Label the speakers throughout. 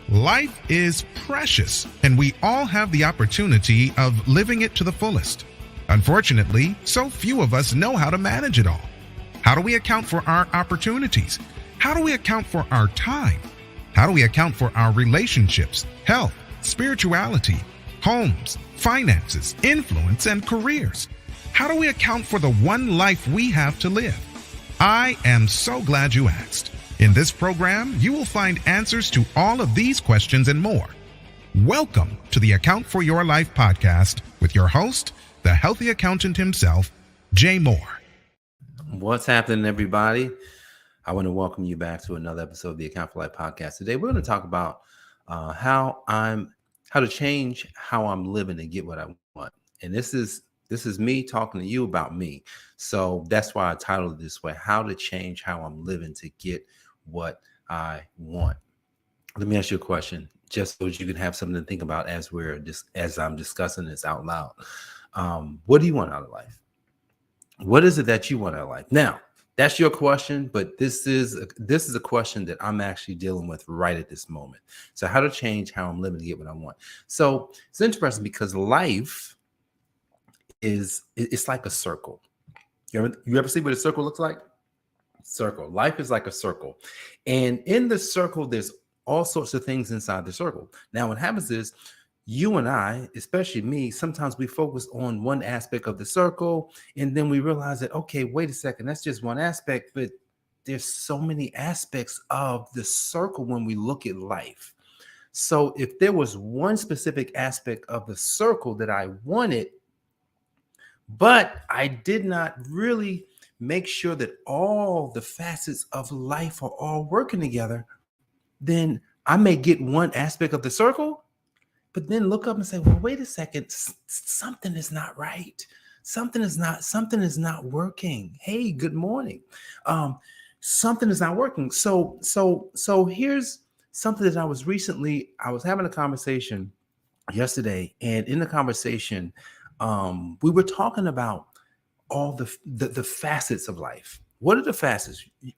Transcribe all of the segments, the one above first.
Speaker 1: Life is precious, and we all have the opportunity of living it to the fullest. Unfortunately, so few of us know how to manage it all. How do we account for our opportunities? How do we account for our time? How do we account for our relationships, health, spirituality, homes, finances, influence, and careers? How do we account for the one life we have to live? I am so glad you asked. In this program, you will find answers to all of these questions and more. Welcome to the Account for Your Life podcast with your host, the healthy accountant himself, Jay Moore.
Speaker 2: What's happening, everybody? I want to welcome you back to another episode of the Account for Life podcast. Today, we're going to talk about how to change how I'm living and get what I want. And this is me talking to you about me. So that's why I titled it this way: How to Change How I'm Living to Get What I Want. Let me ask you a question, just so you can have something to think about as I'm discussing this out loud. What do you want out of life? What is it that you want out of life? Now, that's your question, but this is a question that I'm actually dealing with right at this moment. So how to change how I'm living to get what I want. So it's interesting because life it's like a circle. You ever see what a circle looks like? Circle. Life is like a circle. And in the circle, there's all sorts of things inside the circle. Now, what happens is you and I, especially me, sometimes we focus on one aspect of the circle, and then we realize that, okay, wait a second, that's just one aspect, but there's so many aspects of the circle when we look at life. So if there was one specific aspect of the circle that I wanted, but I did not really make sure that all the facets of life are all working together, then I may get one aspect of the circle, but then look up and say, well, wait a second, something is not right. Something is not working. Hey, good morning. Something is not working. So here's something that I was having a conversation yesterday, and in the conversation, we were talking about all the facets of life. What are the facets? We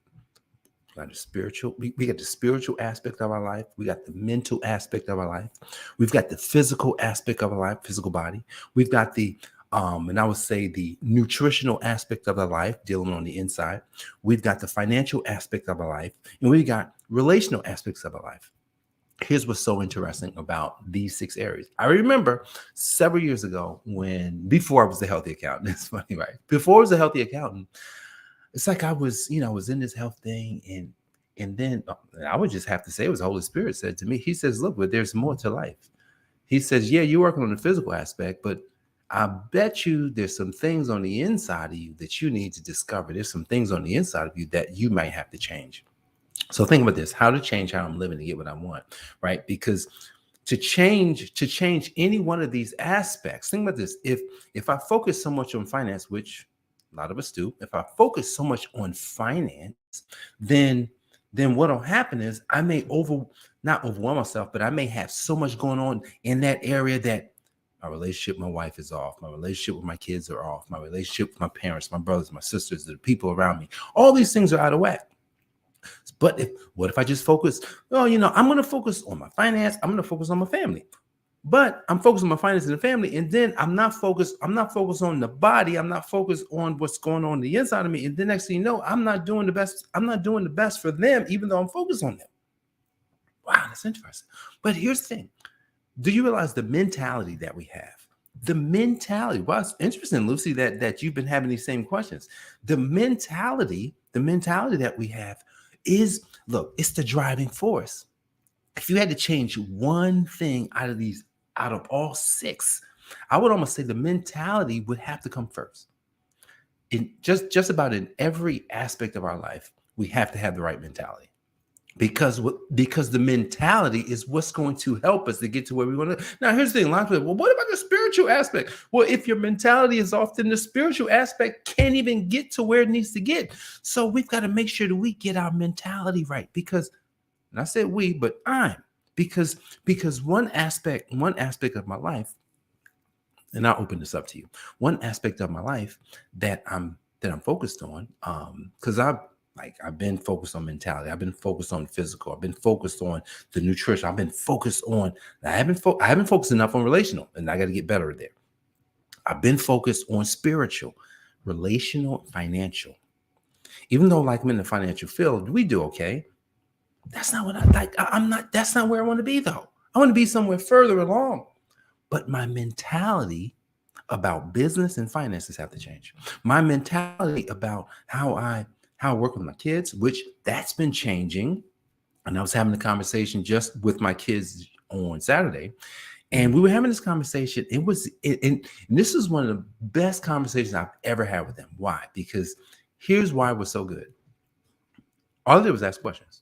Speaker 2: got the spiritual. We got the spiritual aspect of our life. We got the mental aspect of our life. We've got the physical aspect of our life, physical body. We've got the and I would say the nutritional aspect of our life, dealing on the inside. We've got the financial aspect of our life, and we've got relational aspects of our life. Here's what's so interesting about these 6 areas. I remember several years ago before I was a healthy accountant. It's funny, right? Before I was a healthy accountant, it's like I was in this health thing, and then I would just have to say it was the Holy Spirit said to me. He says, look, but there's more to life. He says, yeah, you're working on the physical aspect, but I bet you there's some things on the inside of you that you need to discover. There's some things on the inside of you that you might have to change. So think about this: how to change how I'm living to get what I want, right? Because to change any one of these aspects, think about this. If I focus so much on finance, which a lot of us do, if I focus so much on finance, then what'll happen is I may not overwhelm myself, but I may have so much going on in that area that my relationship with my wife is off. My relationship with my kids are off. My relationship with my parents, my brothers, my sisters, the people around me, all these things are out of whack. But what if I just focus? Oh, I'm going to focus on my finance. I'm going to focus on my family. But I'm focused on my finance and the family, and then I'm not focused on the body. I'm not focused on what's going on the inside of me. And then next thing you know, I'm not doing the best. I'm not doing the best for them, even though I'm focused on them. Wow, that's interesting. But here's the thing: do you realize the mentality that we have? The mentality. Well, it's interesting, Lucy, that you've been having these same questions. The mentality that we have is, look, it's the driving force. If you had to change one thing out of all 6, I would almost say the mentality would have to come first. In just about in every aspect of our life, we have to have the right mentality. Because the mentality is what's going to help us to get to where we want to. Now, here's the thing: a lot of people, well, what about the spiritual aspect? Well, if your mentality is off, then the spiritual aspect can't even get to where it needs to get. So we've got to make sure that we get our mentality right. Because, and I said we, but because one aspect of my life, and I'll open this up to you. One aspect of my life that I'm focused on, because Like I've been focused on mentality. I've been focused on physical. I've been focused on the nutrition. I've been focused on. I haven't focused enough on relational, and I got to get better there. I've been focused on spiritual, relational, financial. Even though, like, I'm in the financial field, we do okay. That's not what I like. I'm not. That's not where I want to be, though. I want to be somewhere further along. But my mentality about business and finances have to change. My mentality about how I work with my kids, which that's been changing. And I was having a conversation just with my kids on Saturday, and we were having this conversation. And this is one of the best conversations I've ever had with them. Why? Because here's why it was so good. All I did was ask questions.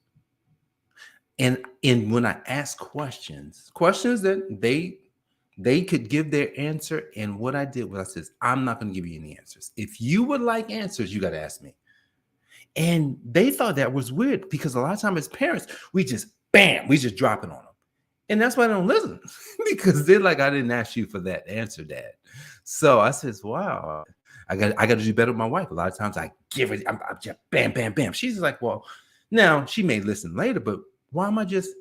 Speaker 2: And when I asked questions that they could give their answer. And what I did was I said, I'm not going to give you any answers. If you would like answers, you got to ask me. And they thought that was weird because a lot of times as parents, we just drop it on them. And that's why they don't listen because they're like, I didn't ask you for that answer, Dad. So I says, wow, I got to do better with my wife. A lot of times I give it, I'm just bam, bam, bam. She's like, well, now she may listen later, but why am I just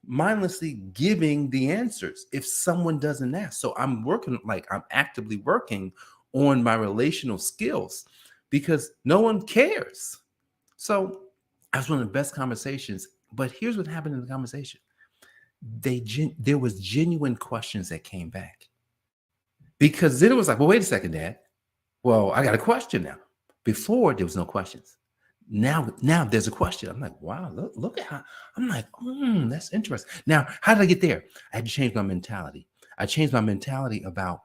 Speaker 2: mindlessly giving the answers if someone doesn't ask? So I'm actively working on my relational skills because no one cares. So that's one of the best conversations. But here's what happened in the conversation. There was genuine questions that came back because then it was like, well, wait a second, Dad. Well, I got a question now. Before there was no questions. Now there's a question. I'm like, wow, look at how I'm like, that's interesting. Now, how did I get there? I had to change my mentality. I changed my mentality about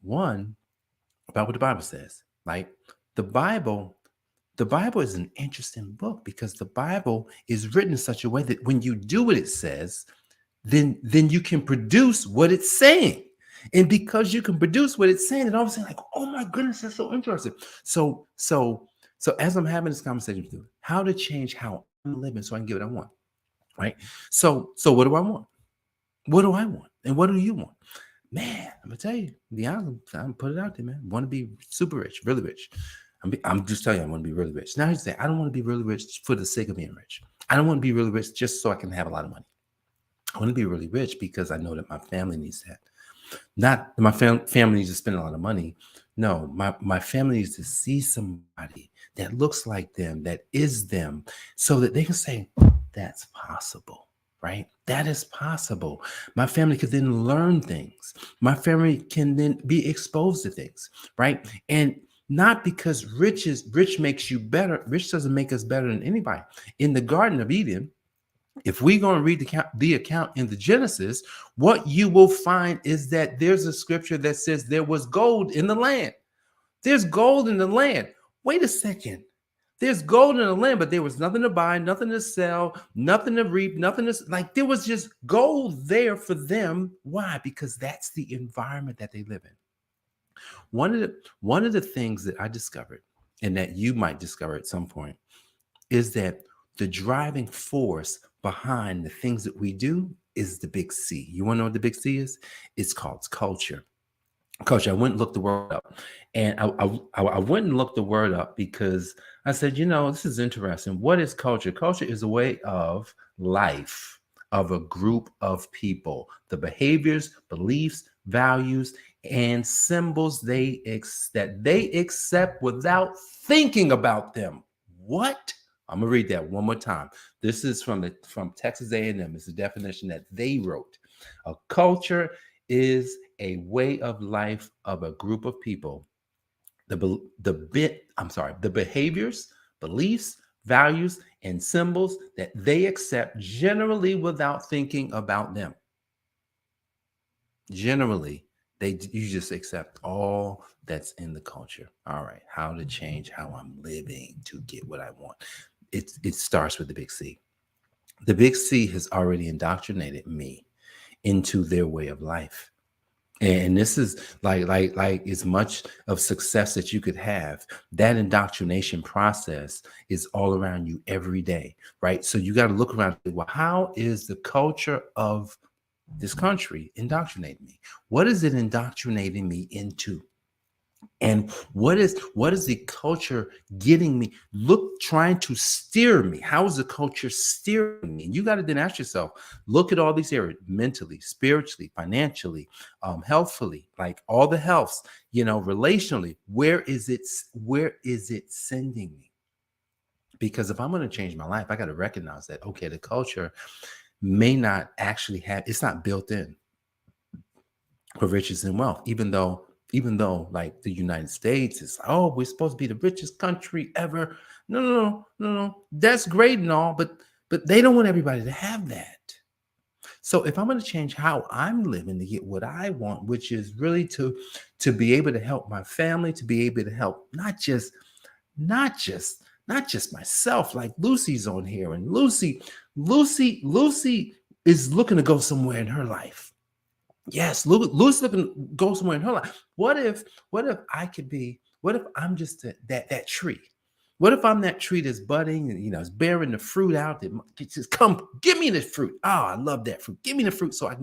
Speaker 2: what the Bible says. Like the Bible is an interesting book because the Bible is written in such a way that when you do what it says, then you can produce what it's saying. And because you can produce what it's saying, and all of a sudden, like, oh my goodness, that's so interesting. So as I'm having this conversation with you, how to change how I'm living so I can get what I want, right? So what do I want? What do I want? And what do you want? Man, I'm gonna tell you, be honest, I'm put it out there, man. I want to be super rich, really rich. I'm just telling you, I want to be really rich. Now you say, I don't want to be really rich for the sake of being rich. I don't want to be really rich just so I can have a lot of money. I want to be really rich because I know that my family needs that. Not my family needs to spend a lot of money. No, my family needs to see somebody that looks like them, that is them, so that they can say, that's possible, right? That is possible. My family can then learn things. My family can then be exposed to things, right? And not because rich makes you better. Rich doesn't make us better than anybody. In the Garden of Eden, if we're going to read the account in the Genesis, what you will find is that there's a scripture that says there was gold in the land. There's gold in the land. Wait a second. There's gold in the land, but there was nothing to buy, nothing to sell, nothing to reap, there was just gold there for them. Why? Because that's the environment that they live in. One of the things that I discovered, and that you might discover at some point, is that the driving force behind the things that we do is the big C. You want to know what the big C is? It's called culture. Culture. I went and looked the word up, and I went and looked the word up because I said, this is interesting. What is culture? Culture is a way of life of a group of people. The behaviors, beliefs, values, and symbols that they accept without thinking about them. What? I'm gonna read that one more time. This is from Texas A&M. It's a definition that they wrote. A culture is a way of life of a group of people. The behaviors, beliefs, values, and symbols that they accept generally without thinking about them. Generally, you just accept all that's in the culture. All right, how to change how I'm living to get what I want. It starts with the big C. The big C has already indoctrinated me into their way of life. And this is like as much of success that you could have. That indoctrination process is all around you every day, right? So you got to look around and say, well, how is the culture of this country indoctrinating me? What is it indoctrinating me into? And what is the culture getting me? Trying to steer me. How is the culture steering me? And you got to then ask yourself, look at all these areas: mentally, spiritually, financially, healthfully, like all the healths, relationally. Where is it sending me? Because if I'm going to change my life, I got to recognize that, okay, the culture may not actually it's not built in for riches and wealth, even though like the United States is, oh, we're supposed to be the richest country ever. No, no, no, no, no. That's great and all, but they don't want everybody to have that. So if I'm going to change how I'm living to get what I want, which is really to be able to help my family, to be able to help not just myself, like Lucy's on here, and Lucy is looking to go somewhere in her life. Yes, Lucy's looking to go somewhere in her life. What if I'm just that tree? What if I'm that tree that's budding and it's bearing the fruit out? That just come, give me this fruit. Oh, I love that fruit. Give me the fruit so I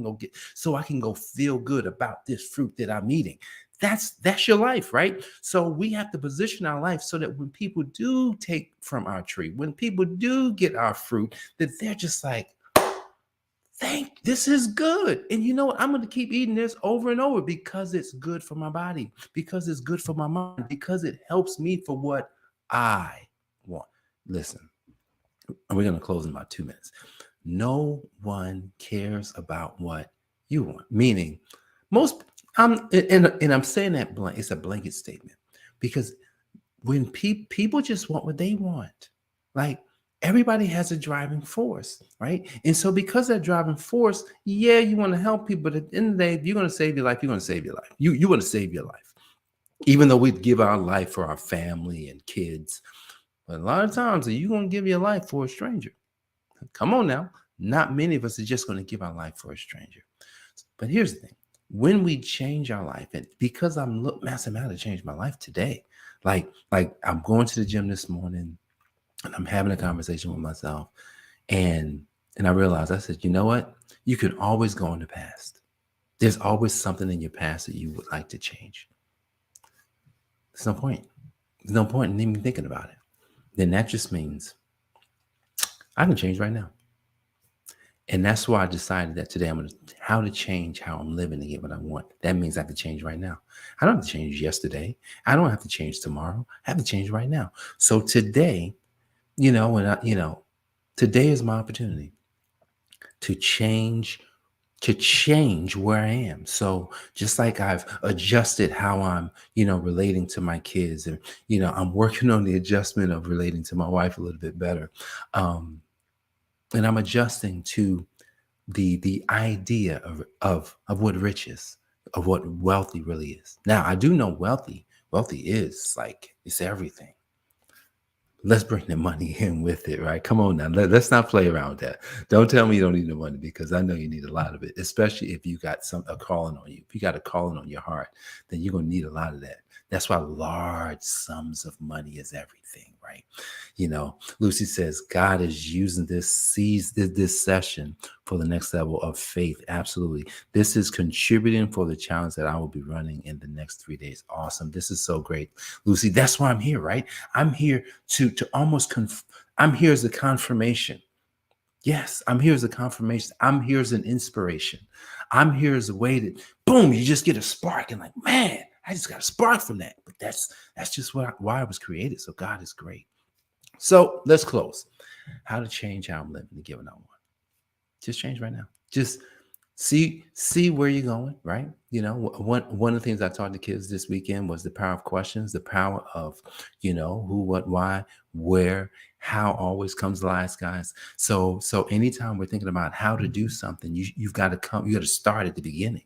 Speaker 2: can go feel good about this fruit that I'm eating. That's your life, right? So we have to position our life so that when people do take from our tree, when people do get our fruit, that they're just like, this is good. And you know what? I'm going to keep eating this over and over because it's good for my body, because it's good for my mind, because it helps me for what I want. Listen, we're going to close in about 2 minutes. No one cares about what you want. Meaning, I'm saying that it's a blanket statement, because when people just want what they want, like, everybody has a driving force, right? And so because that driving force, yeah, you want to help people, but at the end of the day, if you're going to save your life, you're going to save your life. You want to save your life. Even though we give our life for our family and kids, but a lot of times, are you going to give your life for a stranger? Come on now. Not many of us are just going to give our life for a stranger. But here's the thing. When we change our life, and because I'm to change my life today, like I'm going to the gym this morning, and I'm having a conversation with myself, and I realized, I said, you know what? You can always go in the past. There's always something in your past that you would like to change. There's no point. There's no point in even thinking about it. Then that just means I can change right now. And that's why I decided that today how to change how I'm living to get what I want. That means I have to change right now. I don't have to change yesterday. I don't have to change tomorrow. I have to change right now. So today, today is my opportunity to change where I am. So just like I've adjusted how I'm, relating to my kids, and, I'm working on the adjustment of relating to my wife a little bit better. And I'm adjusting to the idea of what rich is, of what wealthy really is. Now, I do know wealthy is like, it's everything. Let's bring the money in with it, right? Come on now. Let's not play around with that. Don't tell me you don't need the money, because I know you need a lot of it, especially if you got a calling on you. If you got a calling on your heart, then you're going to need a lot of that. That's why large sums of money is everything, right? Lucy says God is using this session for the next level of faith. Absolutely. This is contributing for the challenge that I will be running in the next 3 days. Awesome. This is so great, Lucy. That's why I'm here, right? I'm here to almost I'm here as a confirmation. Yes, I'm here as a confirmation. I'm here as an inspiration. I'm here as a way that, boom, you just get a spark and like, man, I just got a spark from that. But that's just why I was created. So God is great. So let's close. How to change how I'm living to get what I want. Just change right now. Just see where you're going, right? One of the things I taught the kids this weekend was the power of questions, the power of, who, what, why, where, how always comes last, guys. So anytime we're thinking about how to do something, you got to start at the beginning.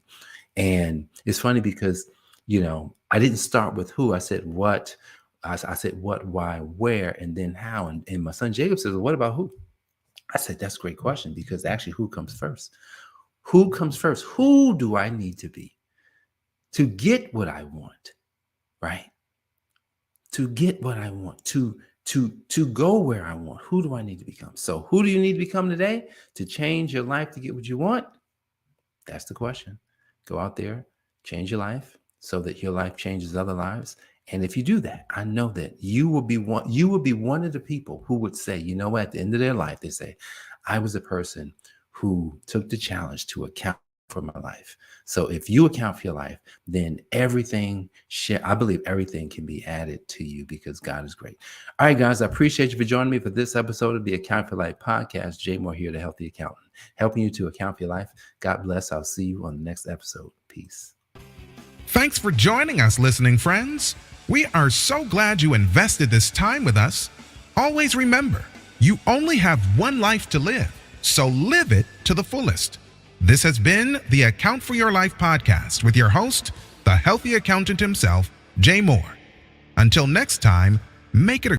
Speaker 2: And it's funny because, I didn't start with who. I said what. I said what, why, where, and then how. And my son Jacob says, well, what about who? I said, that's a great question, because actually who comes first? Who comes first? Who do I need to be to get what I want, right? To get what I want, to go where I want. Who do I need to become? So who do you need to become today to change your life to get what you want? That's the question. Go out there, change your life, so that your life changes other lives. And if you do that, I know that you will be one of the people who would say, you know what, at the end of their life, they say, I was a person who took the challenge to account for my life. So if you account for your life, then I believe everything can be added to you because God is great. All right, guys, I appreciate you for joining me for this episode of the Account for Life podcast. Jay Moore here, the Healthy Accountant, helping you to account for your life. God bless. I'll see you on the next episode. Peace.
Speaker 1: Thanks for joining us, listening friends. We are so glad you invested this time with us. Always remember, you only have one life to live, so live it to the fullest. This has been the Account for Your Life podcast with your host, the healthy accountant himself, Jay Moore. Until next time, make it a